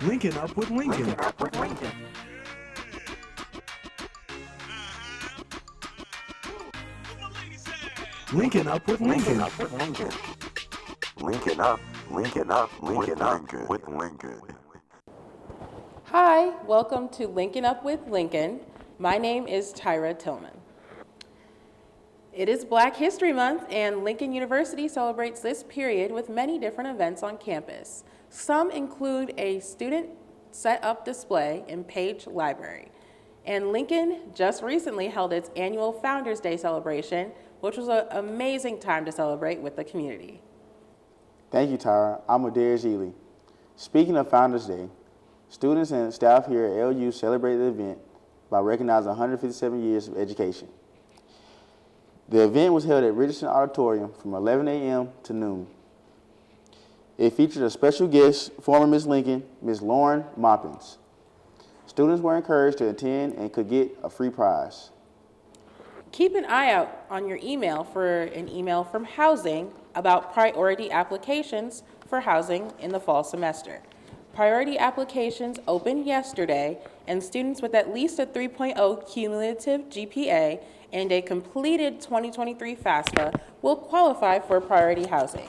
Linkin Up with Lincoln. Linkin Up with Lincoln. Linking up, linking up, linking up with Lincoln. Hi, welcome to Linkin Up with Lincoln. My name is Tyra Tillman. It is Black History Month, and Lincoln University celebrates this period with many different events on campus. Some include a student set-up display in Page Library. And Lincoln just recently held its annual Founders Day celebration, which was an amazing time to celebrate with the community. Thank you, Tyra. I'm Adair Ely. Speaking of Founders Day, students and staff here at LU celebrated the event by recognizing 157 years of education. The event was held at Richardson Auditorium from 11 a.m. to noon. It featured a special guest, former Ms. Lincoln, Ms. Lauren Moppins. Students were encouraged to attend and could get a free prize. Keep an eye out on your email for an email from Housing about priority applications for housing in the fall semester. Priority applications opened yesterday, and students with at least a 3.0 cumulative GPA and a completed 2023 FAFSA will qualify for priority housing.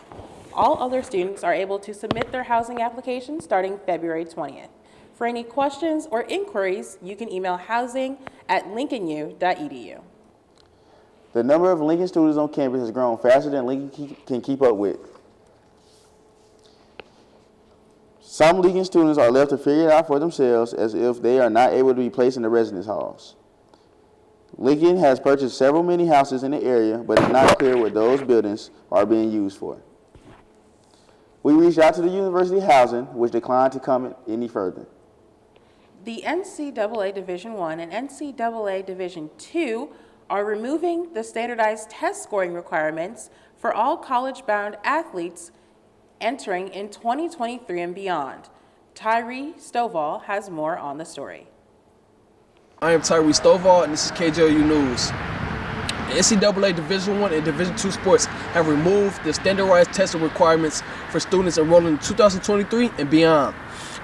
All other students are able to submit their housing applications starting February 20th. For any questions or inquiries, you can email housing@lincolnu.edu. The number of Lincoln students on campus has grown faster than Lincoln can keep up with. Some Lincoln students are left to figure it out for themselves as if they are not able to be placed in the residence halls. Lincoln has purchased several mini houses in the area, but it's not clear what those buildings are being used for. We reached out to the University Housing, which declined to comment any further. The NCAA Division I and NCAA Division II are removing the standardized test scoring requirements for all college-bound athletes entering in 2023 and beyond. Tyree Stovall has more on the story. I am Tyree Stovall, and this is KJLU News. The NCAA Division I and Division II sports have removed the standardized testing requirements for students enrolling in 2023 and beyond.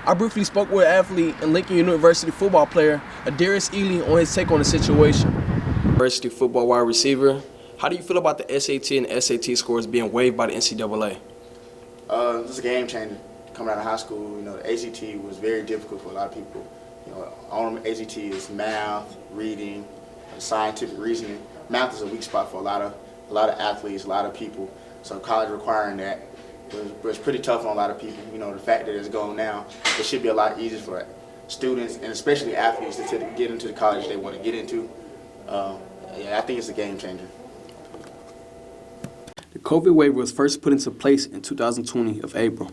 I briefly spoke with an athlete and Lincoln University football player, Adarius Ely, on his take on the situation. University football wide receiver, how do you feel about the SAT and SAT scores being waived by the NCAA? This is a game changer. Coming out of high school, the ACT was very difficult for a lot of people. On ACT is math, reading, scientific reasoning. Math is a weak spot for a lot of athletes, a lot of people. So college requiring that was pretty tough on a lot of people. The fact that it's gone now, it should be a lot easier for students and especially athletes to get into the college they want to get into. I think it's a game changer. The COVID waiver was first put into place in 2020 of April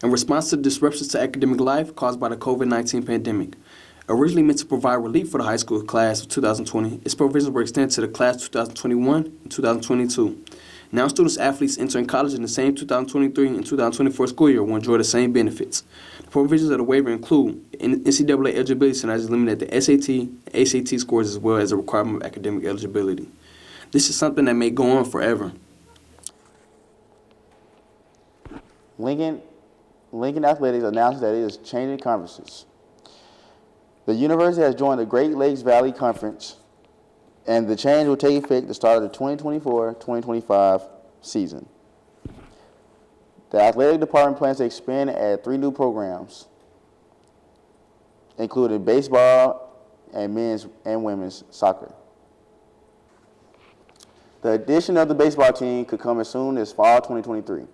in response to disruptions to academic life caused by the COVID-19 pandemic. Originally meant to provide relief for the high school class of 2020, its provisions were extended to the class 2021 and 2022. Now students athletes entering college in the same 2023 and 2024 school year will enjoy the same benefits. The provisions of the waiver include NCAA eligibility standards limited at the SAT and ACT scores as well as a requirement of academic eligibility. This is something that may go on forever. Lincoln Athletics announced that it is changing conferences. The university has joined the Great Lakes Valley Conference, and the change will take effect at the start of the 2024-2025 season. The athletic department plans to expand and add 3 new programs, including baseball and men's and women's soccer. The addition of the baseball team could come as soon as fall 2023.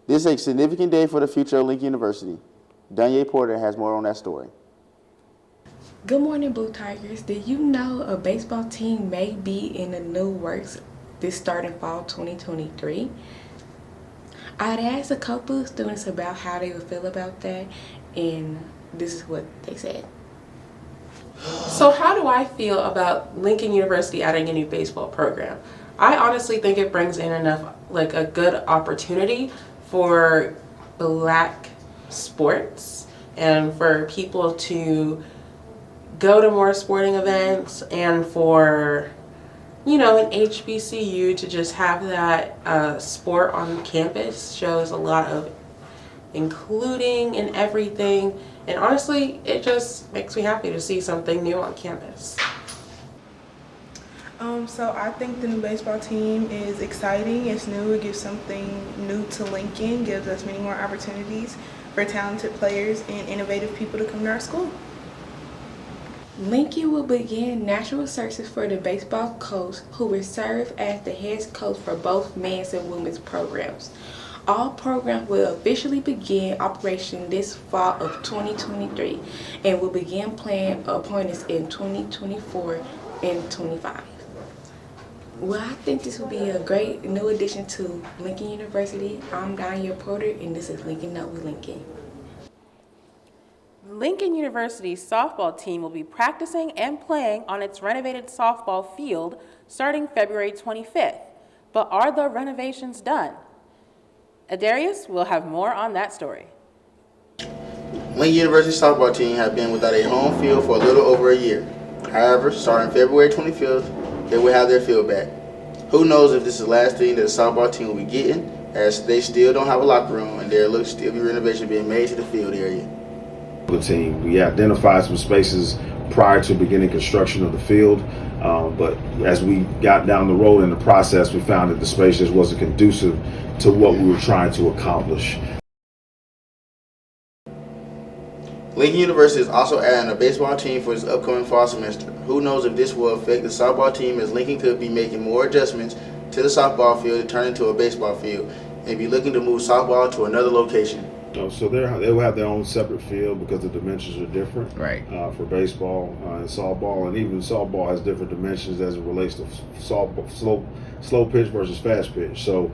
This is a significant day for the future of Lincoln University. Danye Porter has more on that story. Good morning, Blue Tigers. Did you know a baseball team may be in the new works this starting fall 2023? I'd asked a couple of students about how they would feel about that, and this is what they said. So how do I feel about Lincoln University adding a new baseball program? I honestly think it brings in a good opportunity for Black sports and for people to go to more sporting events and for an HBCU to just have that sport on campus shows a lot of including and everything. And honestly, it just makes me happy to see something new on campus. So I think the new baseball team is exciting. It's new. It gives something new to Lincoln, gives us many more opportunities for talented players and innovative people to come to our school. Lincoln will begin national searches for the baseball coach who will serve as the head coach for both men's and women's programs. All programs will officially begin operation this fall of 2023 and will begin playing opponents in 2024 and 25. Well, I think this will be a great new addition to Lincoln University. I'm Danya Porter, and this is Linkin Up with Lincoln. Lincoln University's softball team will be practicing and playing on its renovated softball field starting February 25th. But are the renovations done? Adarius will have more on that story. Lincoln University softball team have been without a home field for a little over a year. However, starting February 25th, they will have their field back. Who knows if this is the last thing that the softball team will be getting, as they still don't have a locker room and there looks still be renovation being made to the field area. The team, we identified some spaces prior to beginning construction of the field, but as we got down the road in the process, we found that the space just wasn't conducive to what we were trying to accomplish. Lincoln University is also adding a baseball team for its upcoming fall semester. Who knows if this will affect the softball team, as Lincoln could be making more adjustments to the softball field to turn into a baseball field and be looking to move softball to another location. So they will have their own separate field because the dimensions are different. Right. For baseball and softball, and even softball has different dimensions as it relates to softball, slow pitch versus fast pitch. So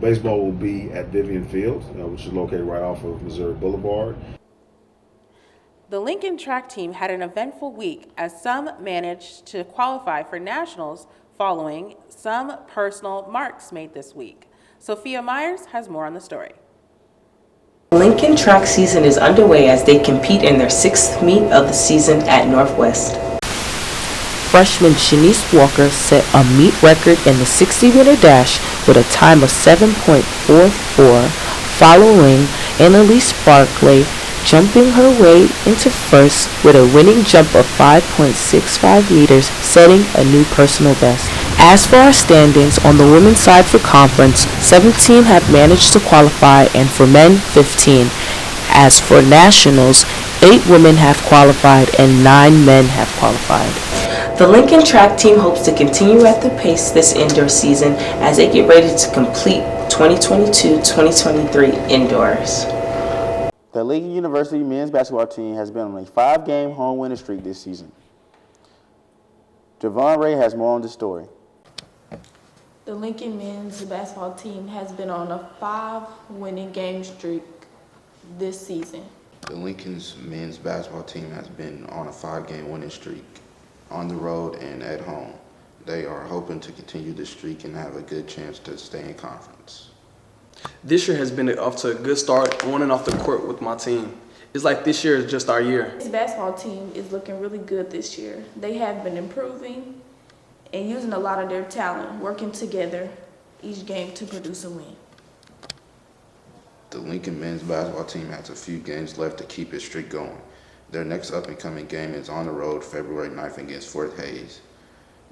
baseball will be at Vivian Field, which is located right off of Missouri Boulevard. The Lincoln track team had an eventful week as some managed to qualify for nationals following some personal marks made this week. Sophia Myers has more on the story. Lincoln track season is underway as they compete in their 6th meet of the season at Northwest. Freshman Shanice Walker set a meet record in the 60-meter dash with a time of 7.44, following Annalise Barclay jumping her way into first with a winning jump of 5.65 meters, setting a new personal best. As for our standings on the women's side for conference, 17 have managed to qualify, and for men, 15. As for nationals, 8 women have qualified and 9 men have qualified. The Lincoln track team hopes to continue at the pace this indoor season as they get ready to complete 2022-2023 indoors. The Lincoln University men's basketball team has been on a 5-game home winning streak this season. Javon Ray has more on the story. The Lincoln men's basketball team has been on a 5-winning game streak this season. The Lincoln's men's basketball team has been on a 5-game winning streak on the road and at home. They are hoping to continue this streak and have a good chance to stay in conference. This year has been off to a good start on and off the court with my team. It's like this year is just our year. This basketball team is looking really good this year. They have been improving and using a lot of their talent, working together each game to produce a win. The Lincoln men's basketball team has a few games left to keep its streak going. Their next up-and-coming game is on the road February 9th against Fort Hays.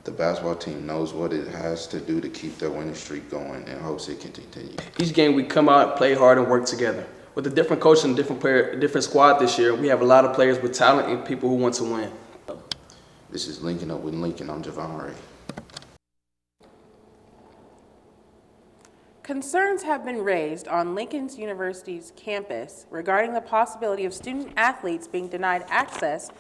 The basketball team knows what it has to do to keep their winning streak going and hopes it can continue. Each game we come out, play hard, and work together. With a different coach and different squad this year, we have a lot of players with talent and people who want to win. This is Linkin Up with Lincoln. I'm Javon Ray. Concerns have been raised on Lincoln University's campus regarding the possibility of student athletes being denied access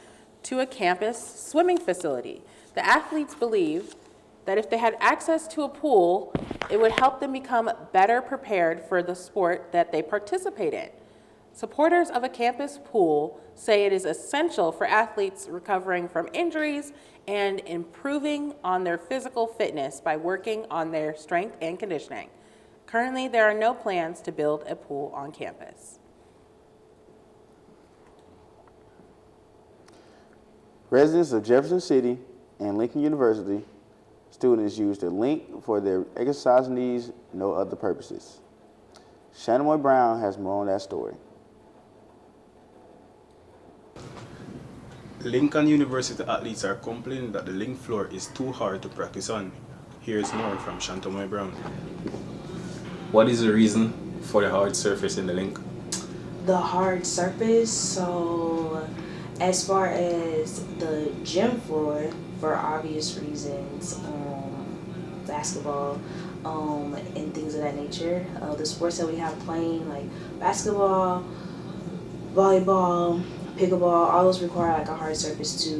to a campus swimming facility. The athletes believe that if they had access to a pool, it would help them become better prepared for the sport that they participate in. Supporters of a campus pool say it is essential for athletes recovering from injuries and improving on their physical fitness by working on their strength and conditioning. Currently, there are no plans to build a pool on campus. Residents of Jefferson City and Lincoln University students use the link for their exercise needs, no other purposes. Shannon Brown has more on that story. Lincoln University athletes are complaining that the link floor is too hard to practice on. Here's more from Shantamoy Brown. What is the reason for the hard surface in the link? The hard surface, so as far as the gym floor, for obvious reasons, basketball, and things of that nature. The sports that we have playing, like basketball, volleyball, pickleball, all those require like a hard surface to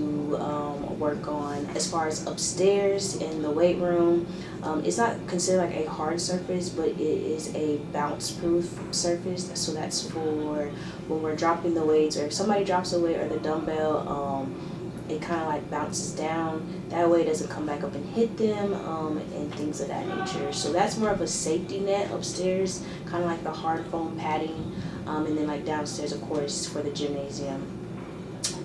work on. As far as upstairs in the weight room, it's not considered like a hard surface, but it is a bounce-proof surface. So that's for when we're dropping the weights, or if somebody drops a weight or the dumbbell, it kind of like bounces down. That way it doesn't come back up and hit them, and things of that nature. So that's more of a safety net upstairs, kind of like the hard foam padding. And then like downstairs, of course, for the gymnasium,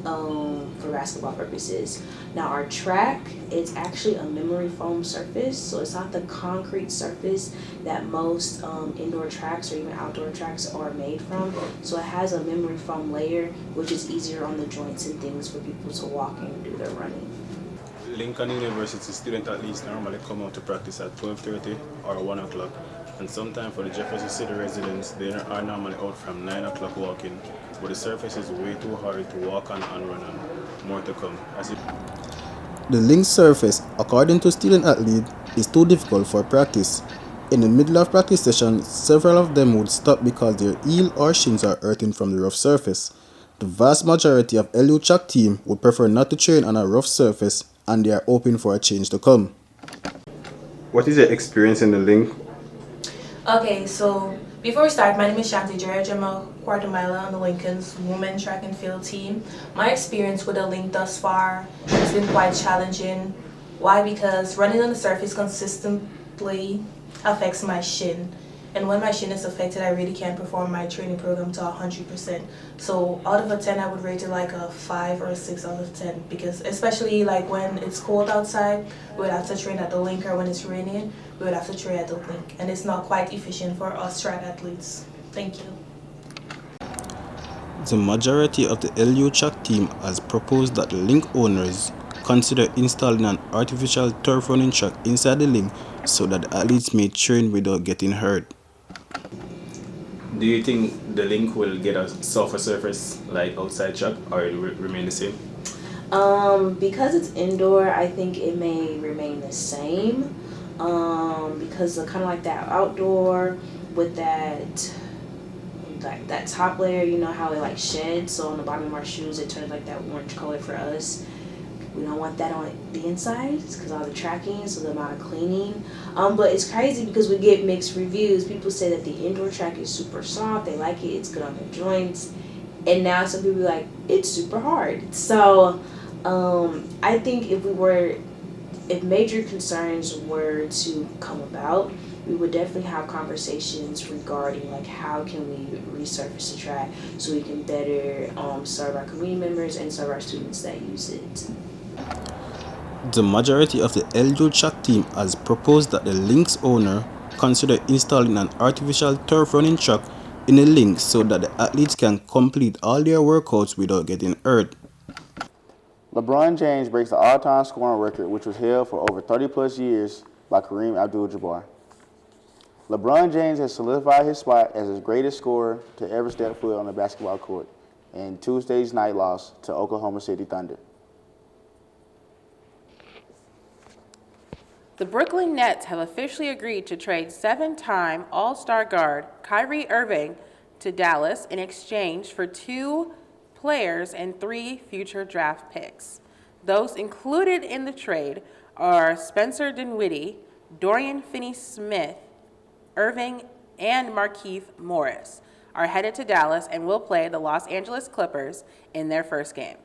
for basketball purposes. Now our track, it's actually a memory foam surface, so it's not the concrete surface that most indoor tracks or even outdoor tracks are made from. So it has a memory foam layer, which is easier on the joints and things for people to walk and do their running. Lincoln University student athletes normally come out to practice at 12:30 or 1 o'clock. And sometime for the Jefferson City residents, they are normally out from 9 o'clock walking, but the surface is way too hard to walk on and run on. More to come. The link surface, according to student athlete, is too difficult for practice. In the middle of practice session, several of them would stop because their heel or shins are hurting from the rough surface. The vast majority of LU track team would prefer not to train on a rough surface, and they are hoping for a change to come. What is your experience in the link? Okay, so before we start, my name is Shanti George. I'm a quarter miler on the Lincoln's women track and field team. My experience with the link thus far has been quite challenging. Why? Because running on the surface consistently affects my shin. And when my shin is affected, I really can't perform my training program to 100%. So out of a 10, I would rate it like a 5 or a 6 out of 10. Because especially like when it's cold outside, we would have to train at the link, or when it's raining, we would have to train at the link. And it's not quite efficient for us track athletes. Thank you. The majority of the LU track team has proposed that the link owners consider installing an artificial turf running track inside the link so that the athletes may train without getting hurt. Do you think the link will get a softer surface like outside track, or it will remain the same? Because it's indoor, I think it may remain the same. Because kind of like that outdoor with that top layer, you know how it like sheds. So on the bottom of our shoes, it turns like that orange color for us. We don't want that on the inside because all the tracking, so the amount of cleaning. But it's crazy because we get mixed reviews. People say that the indoor track is super soft. They like it. It's good on their joints. And now some people are like, it's super hard. So I think if major concerns were to come about, we would definitely have conversations regarding like how can we resurface the track so we can better serve our community members and serve our students that use it. The majority of the LU track team has proposed that the link's owner consider installing an artificial turf running track in the link so that the athletes can complete all their workouts without getting hurt. LeBron James breaks the all-time scoring record, which was held for over 30-plus years by Kareem Abdul-Jabbar. LeBron James has solidified his spot as the greatest scorer to ever step foot on the basketball court in Tuesday's night loss to Oklahoma City Thunder. The Brooklyn Nets have officially agreed to trade 7-time All-Star guard Kyrie Irving to Dallas in exchange for 2 players and 3 future draft picks. Those included in the trade are Spencer Dinwiddie, Dorian Finney-Smith, Irving, and Markieff Morris are headed to Dallas and will play the Los Angeles Clippers in their first game.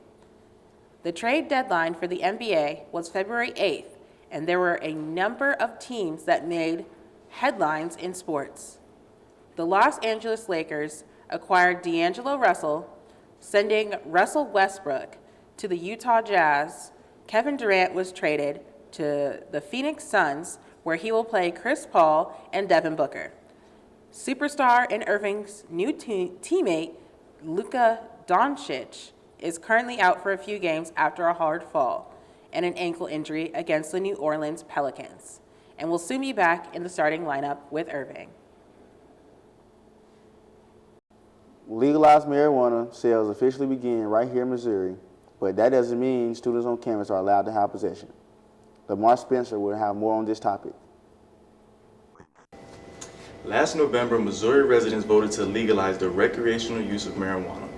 The trade deadline for the NBA was February 8th, and there were a number of teams that made headlines in sports. The Los Angeles Lakers acquired D'Angelo Russell, sending Russell Westbrook to the Utah Jazz. Kevin Durant was traded to the Phoenix Suns, where he will play Chris Paul and Devin Booker. Superstar and Irving's new teammate, Luka Doncic, is currently out for a few games after a hard fall and an ankle injury against the New Orleans Pelicans, and will soon be back in the starting lineup with Irving. Legalized marijuana sales officially begin right here in Missouri, but that doesn't mean students on campus are allowed to have possession. Lamar Spencer will have more on this topic. Last November, Missouri residents voted to legalize the recreational use of marijuana.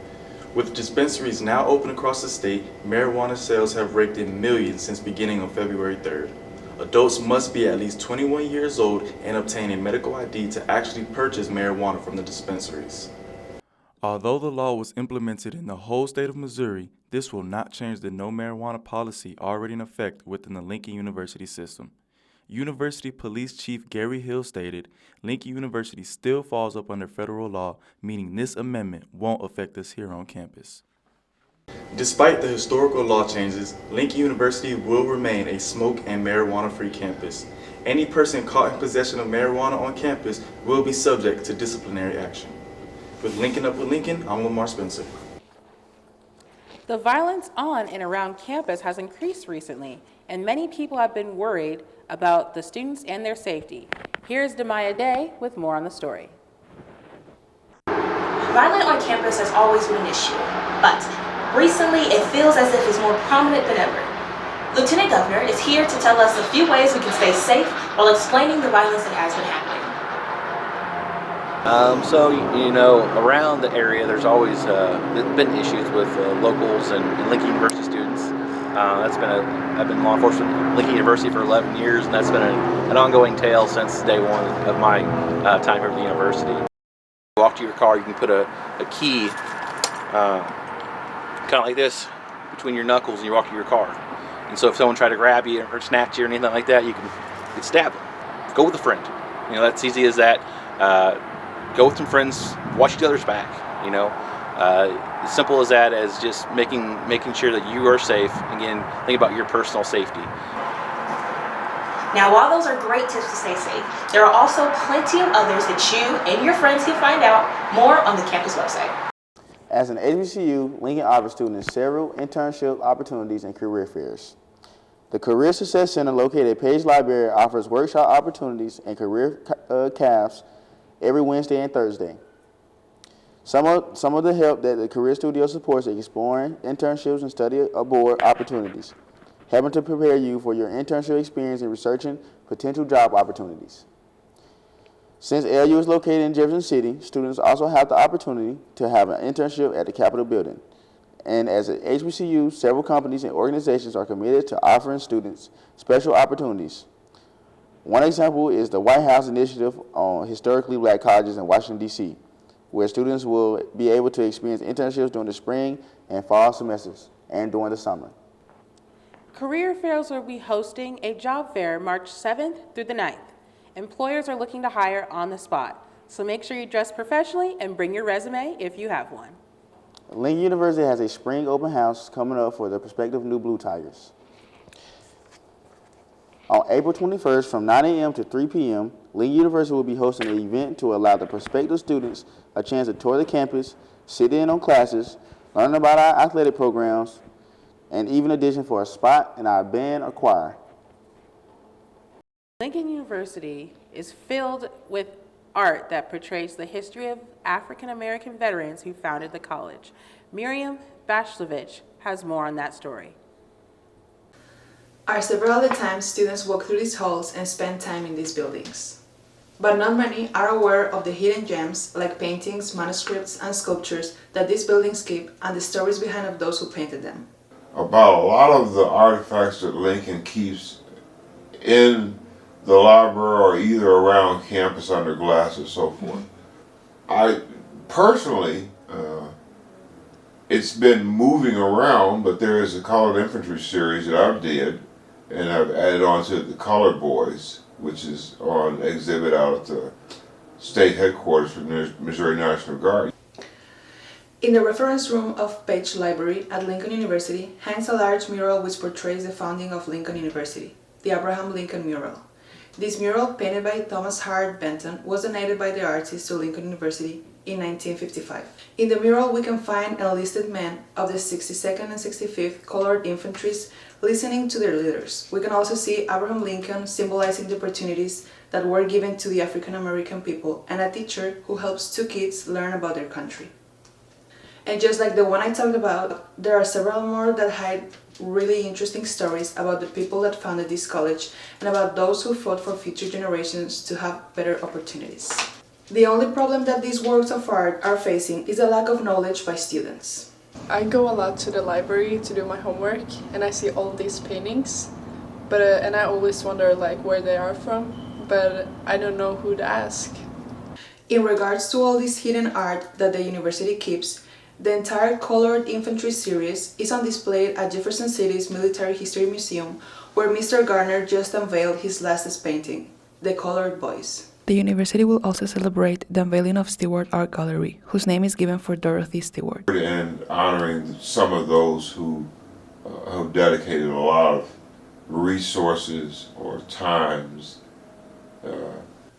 With dispensaries now open across the state, marijuana sales have raked in millions since beginning on February 3rd. Adults must be at least 21 years old and obtain a medical ID to actually purchase marijuana from the dispensaries. Although the law was implemented in the whole state of Missouri, this will not change the no marijuana policy already in effect within the Lincoln University system. University Police Chief Gary Hill stated, Lincoln University still falls up under federal law, meaning this amendment won't affect us here on campus. Despite the historical law changes, Lincoln University will remain a smoke and marijuana-free campus. Any person caught in possession of marijuana on campus will be subject to disciplinary action. With Linkin Up with Lincoln, I'm Lamar Spencer. The violence on and around campus has increased recently, and many people have been worried about the students and their safety. Here's Demaya Day with more on the story. Violence on campus has always been an issue, but recently it feels as if it's more prominent than ever. Lieutenant Governor is here to tell us a few ways we can stay safe while explaining the violence that has been happening. Around the area, there's always been issues with locals and Lincoln University students. I've been law enforcement at Lincoln University for 11 years, and that's been an ongoing tale since day one of my time here at the university. You walk to your car, you can put a key kind of like this between your knuckles, and you walk to your car. And so if someone tried to grab you or snatch you or anything like that, you could stab them. Go with a friend. That's easy as that. Go with some friends, watch each other's back, as simple as that, as just making sure that you are safe. Again, think about your personal safety. Now, while those are great tips to stay safe, there are also plenty of others that you and your friends can find out more on the campus website. As an HBCU, Lincoln offers students several internship opportunities and career fairs. The Career Success Center located at Page Library offers workshop opportunities and career CAFs every Wednesday and Thursday. Some of the help that the Career Studio supports is exploring internships and study abroad opportunities, helping to prepare you for your internship experience and researching potential job opportunities. Since LU is located in Jefferson City, students also have the opportunity to have an internship at the Capitol building. And as an HBCU, several companies and organizations are committed to offering students special opportunities. One example is the White House Initiative on Historically Black Colleges in Washington, D.C., where students will be able to experience internships during the spring and fall semesters and during the summer. Career fairs will be hosting a job fair March 7th through the 9th. Employers are looking to hire on the spot, so make sure you dress professionally and bring your resume if you have one. Lincoln University has a spring open house coming up for the prospective new Blue Tigers. On April 21st from 9 a.m. to 3 p.m., Lincoln University will be hosting an event to allow the prospective students a chance to tour the campus, sit in on classes, learn about our athletic programs, and even audition for a spot in our band or choir. Lincoln University is filled with art that portrays the history of African American veterans who founded the college. Miriam Bashlovich has more on that story. Several of the times students walk through these halls and spend time in these buildings. But not many are aware of the hidden gems like paintings, manuscripts, and sculptures that these buildings keep and the stories behind of those who painted them. About a lot of the artifacts that Lincoln keeps in the library or either around campus under glass and so forth. I personally, it's been moving around, but there is a Colored Infantry series that I did, and I've added on to it the Colored Boys, which is on exhibit out at the state headquarters for the Missouri National Guard. In the reference room of Page Library at Lincoln University hangs a large mural which portrays the founding of Lincoln University, the Abraham Lincoln mural. This mural, painted by Thomas Hart Benton, was donated by the artist to Lincoln University in 1955. In the mural, we can find enlisted men of the 62nd and 65th Colored Infantries listening to their leaders. We can also see Abraham Lincoln symbolizing the opportunities that were given to the African American people, and a teacher who helps two kids learn about their country. And just like the one I talked about, there are several more that hide really interesting stories about the people that founded this college and about those who fought for future generations to have better opportunities. The only problem that these works of art are facing is a lack of knowledge by students. I go a lot to the library to do my homework, and I see all these paintings, and I always wonder where they are from, but I don't know who to ask. In regards to all this hidden art that the university keeps, the entire Colored Infantry series is on display at Jefferson City's Military History Museum, where Mr. Garner just unveiled his latest painting, The Colored Boys. The university will also celebrate the unveiling of Stewart Art Gallery, whose name is given for Dorothy Stewart. And honoring some of those who have dedicated a lot of resources or times.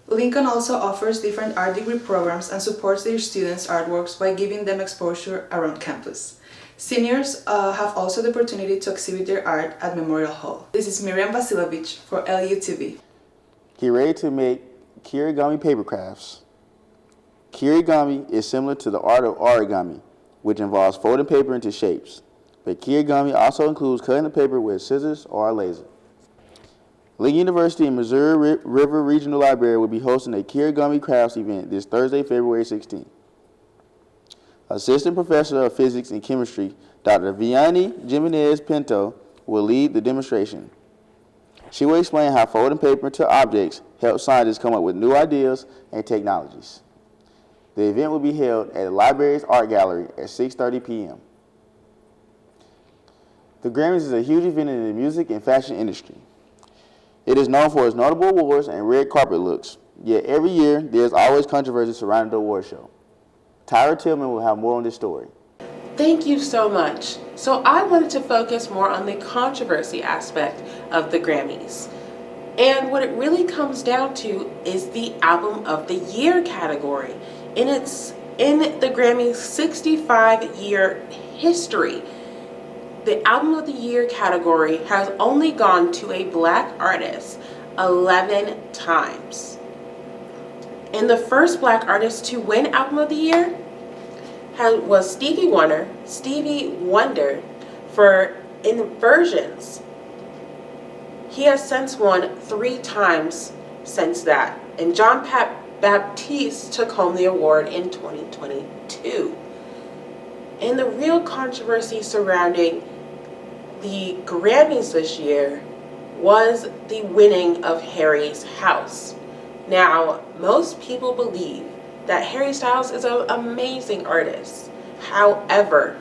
Lincoln also offers different art degree programs and supports their students' artworks by giving them exposure around campus. Seniors have also the opportunity to exhibit their art at Memorial Hall. This is Miriam Vasilovich for LUTV. Get ready to make kirigami paper crafts. Kirigami is similar to the art of origami, which involves folding paper into shapes. But kirigami also includes cutting the paper with scissors or a laser. Lincoln University and Missouri River Regional Library will be hosting a kirigami crafts event this Thursday, February 16th. Assistant Professor of Physics and Chemistry, Dr. Vianney Jimenez Pinto, will lead the demonstration. She will explain how folding paper into objects helps scientists come up with new ideas and technologies. The event will be held at the library's art gallery at 6:30 p.m. The Grammys is a huge event in the music and fashion industry. It is known for its notable awards and red carpet looks, yet every year there's always controversy surrounding the award show. Tyra Tillman will have more on this story. Thank you so much. So I wanted to focus more on the controversy aspect of the Grammys. And what it really comes down to is the Album of the Year category. And it's in the Grammys' 65-year history. The Album of the Year category has only gone to a black artist 11 times. And the first black artist to win Album of the Year was Stevie Wonder for Inversions. He has since won 3 times since that. And John Baptiste took home the award in 2022. And the real controversy surrounding the Grammys this year was the winning of Harry's House. Now, most people believe that Harry Styles is an amazing artist. However,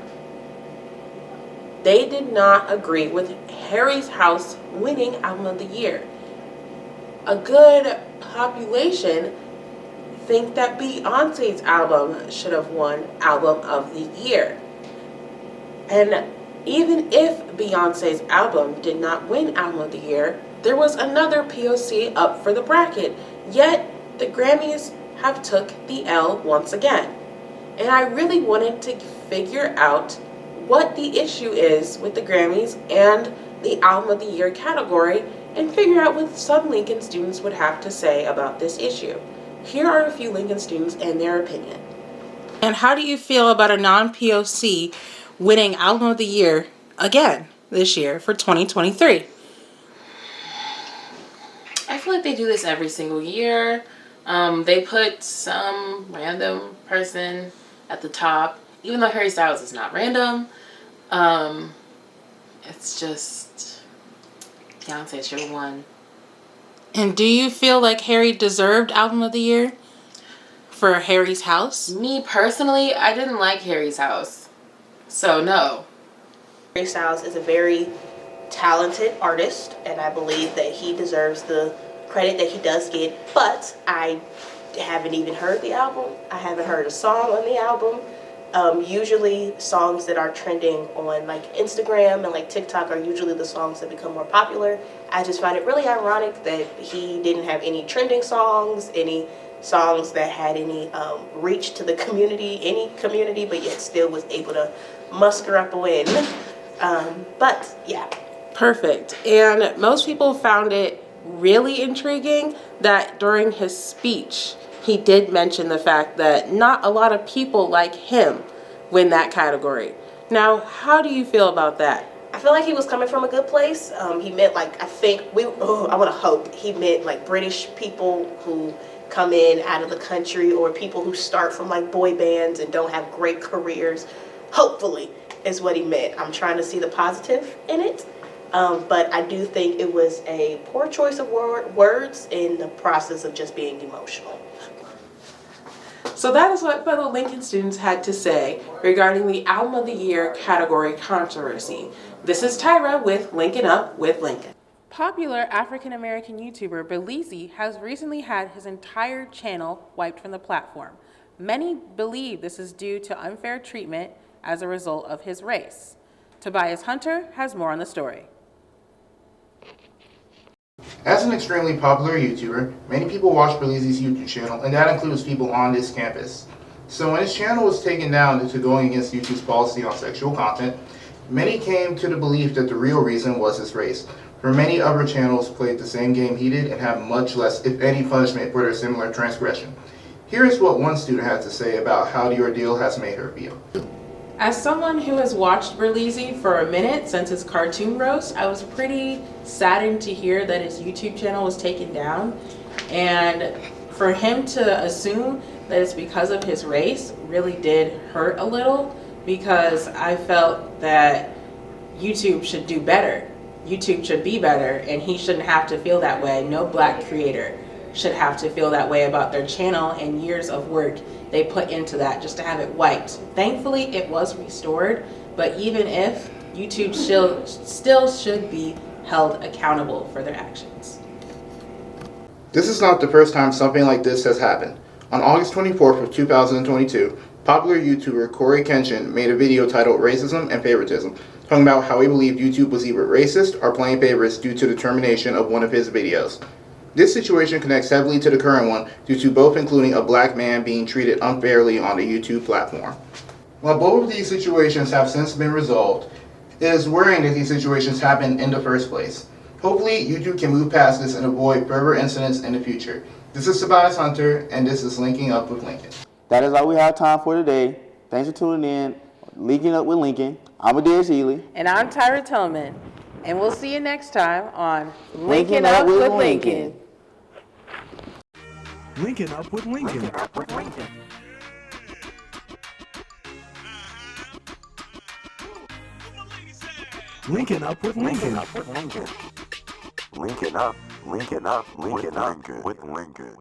they did not agree with Harry's House winning Album of the Year. A good population think that Beyonce's album should have won Album of the Year. And even if Beyonce's album did not win Album of the Year, there was another POC up for the bracket, yet the Grammys have took the L once again. And I really wanted to figure out what the issue is with the Grammys and the Album of the Year category and figure out what some Lincoln students would have to say about this issue. Here are a few Lincoln students and their opinion. And how do you feel about a non-POC winning Album of the Year again this year for 2023? I feel like they do this every single year. They put some random person at the top, even though Harry Styles is not random. It's just Beyonce should have won. And do you feel like Harry deserved Album of the Year for Harry's House? Me personally, I didn't like Harry's House, so no. Harry Styles is a very talented artist, and I believe that he deserves the credit that he does get, but I haven't even heard the album. I haven't heard a song on the album, Usually songs that are trending on like Instagram and like TikTok are usually the songs that become more popular. I just find it really ironic that he didn't have any trending songs, any songs that had any reach to the community, but yet still was able to muster up a win. But yeah. Perfect. And most people found it really intriguing that during his speech, he did mention the fact that not a lot of people like him win that category. Now, how do you feel about that? I feel like he was coming from a good place. He meant like, I want to hope he meant like British people who come in out of the country, or people who start from like boy bands and don't have great careers. Hopefully is what he meant. I'm trying to see the positive in it. But I do think it was a poor choice of words in the process of just being emotional. So that is what fellow Lincoln students had to say regarding the Album of the Year category controversy. This is Tyra with Linkin Up with Lincoln. Popular African-American YouTuber Belize has recently had his entire channel wiped from the platform. Many believe this is due to unfair treatment as a result of his race. Tobias Hunter has more on the story. As an extremely popular YouTuber, many people watch Belize's YouTube channel, and that includes people on this campus. So when his channel was taken down due to going against YouTube's policy on sexual content, many came to the belief that the real reason was his race. For many other channels played the same game he did and have much less, if any, punishment for their similar transgression. Here is what one student had to say about how the ordeal has made her feel. As someone who has watched Berlizzi for a minute since his cartoon roast, I was pretty saddened to hear that his YouTube channel was taken down. And for him to assume that it's because of his race really did hurt a little, because I felt that YouTube should do better. YouTube should be better, and he shouldn't have to feel that way. No Black creator should have to feel that way about their channel and years of work they put into that just to have it wiped. Thankfully, it was restored, but even if, YouTube still should be held accountable for their actions. This is not the first time something like this has happened. On August 24th of 2022, popular YouTuber Corey Kenshin made a video titled Racism and Favoritism, talking about how he believed YouTube was either racist or playing favorites due to the termination of one of his videos. This situation connects heavily to the current one due to both including a black man being treated unfairly on the YouTube platform. While both of these situations have since been resolved, it is worrying that these situations happened in the first place. Hopefully, YouTube can move past this and avoid further incidents in the future. This is Tobias Hunter, and this is Linking Up with Lincoln. That is all we have time for today. Thanks for tuning in. Linking Up with Lincoln. I'm Adair Seeley. And I'm Tyra Tillman. And we'll see you next time on Linking Up with Lincoln. Linking Up with Lincoln. Linking Up with Lincoln. Linking Up with Lincoln. Linking Up with Lincoln. Linking Up with Lincoln.